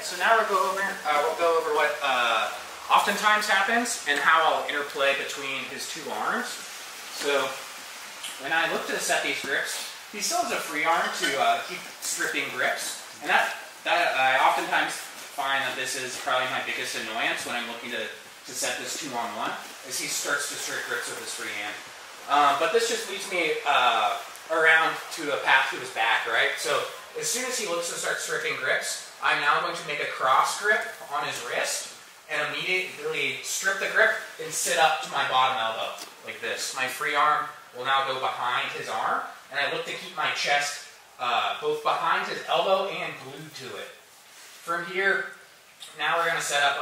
So now we'll go over what oftentimes happens and how I'll interplay between his two arms. So when I look to set these grips, he still has a free arm to keep stripping grips, and that I oftentimes find that this is probably my biggest annoyance when I'm looking to set this 2-on-1, is he starts to strip grips with his free hand. But this just leads me around to a path to his back, right? So as soon as he looks to start stripping grips, I'm now going to make a cross grip on his wrist and immediately strip the grip and sit up to my bottom elbow, like this. My free arm will now go behind his arm, and I look to keep my chest both behind his elbow and glued to it. From here, now we're going to set up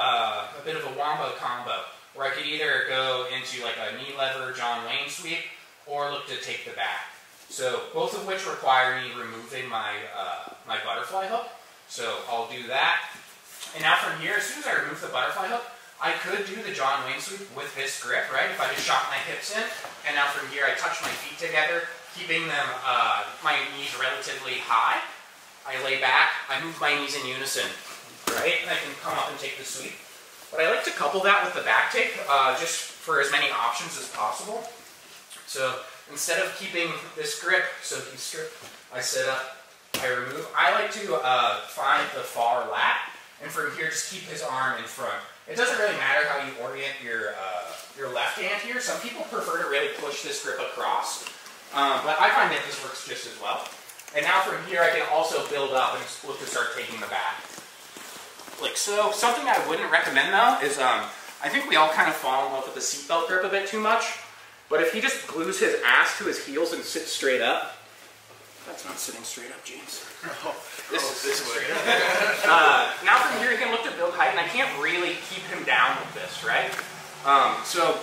a bit of a wombo combo, where I could either go into like a knee lever John Wayne sweep, or look to take the back. So both of which require me removing my my butterfly hook. So I'll do that. And now from here, as soon as I remove the butterfly hook, I could do the John Wayne sweep with this grip, right? If I just shot my hips in, and now from here I touch my feet together, keeping them, my knees relatively high. I lay back, I move my knees in unison, right? And I can come up and take the sweep. But I like to couple that with the back take, just for as many options as possible. So instead of keeping this grip, so if you strip, I sit up, I remove. I like to find the far lat, and from here just keep his arm in front. It doesn't really matter how you orient your left hand here. Some people prefer to really push this grip across, but I find that this works just as well. And now from here I can also build up and look to start taking the back. Like so. Something I wouldn't recommend though is, I think we all kind of fall in love with the seatbelt grip a bit too much. But if he just glues his ass to his heels and sits straight up, that's not sitting straight up, James. This is straight up. Now from here, you can look to build height, and I can't really keep him down with this, right? So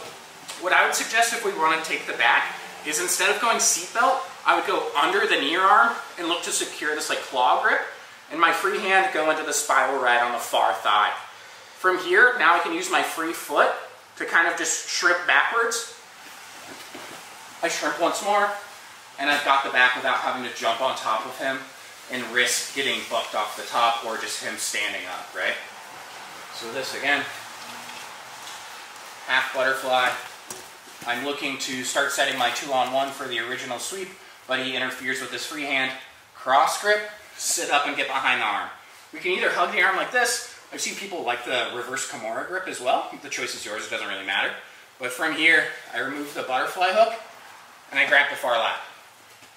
what I would suggest if we want to take the back is instead of going seatbelt, I would go under the near arm and look to secure this like claw grip, and my free hand go into the spiral ride on the far thigh. From here, now I can use my free foot to kind of just shrimp backwards. I shrimp once more, and I've got the back without having to jump on top of him and risk getting bucked off the top or just him standing up, right? So this again, half butterfly. I'm looking to start setting my 2-on-1 for the original sweep, but he interferes with his free hand. Cross grip, sit up and get behind the arm. We can either hug the arm like this. I've seen people like the reverse Kimura grip as well. The choice is yours, it doesn't really matter. But from here, I remove the butterfly hook, and I grab the far lat.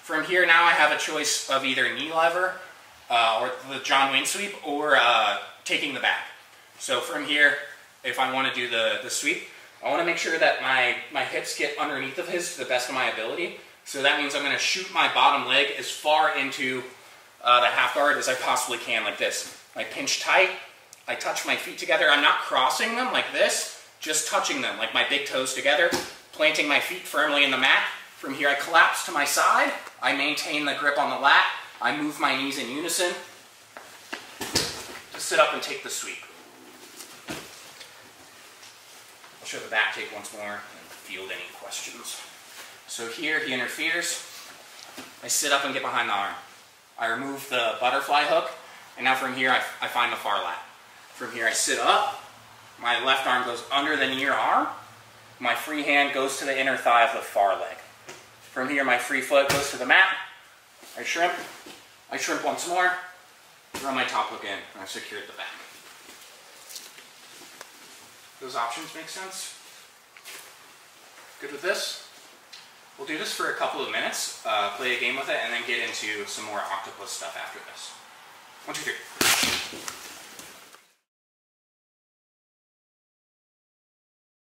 From here, now I have a choice of either knee lever, or the John Wayne sweep, or taking the back. So from here, if I want to do the sweep, I want to make sure that my hips get underneath of his to the best of my ability. So that means I'm going to shoot my bottom leg as far into the half guard as I possibly can, like this. I pinch tight, I touch my feet together. I'm not crossing them like this, just touching them, like my big toes together, planting my feet firmly in the mat. From here, I collapse to my side. I maintain the grip on the lat. I move my knees in unison to sit up and take the sweep. I'll show the back take once more and field any questions. So here, he interferes. I sit up and get behind the arm. I remove the butterfly hook, and now from here, I find the far lat. From here, I sit up. My left arm goes under the near arm. My free hand goes to the inner thigh of the far leg. From here, my free foot goes to the mat. I shrimp once more, throw my top hook in, and I've secured the back. Those options make sense? Good with this? We'll do this for a couple of minutes, play a game with it, and then get into some more octopus stuff after this. 1, 2, 3.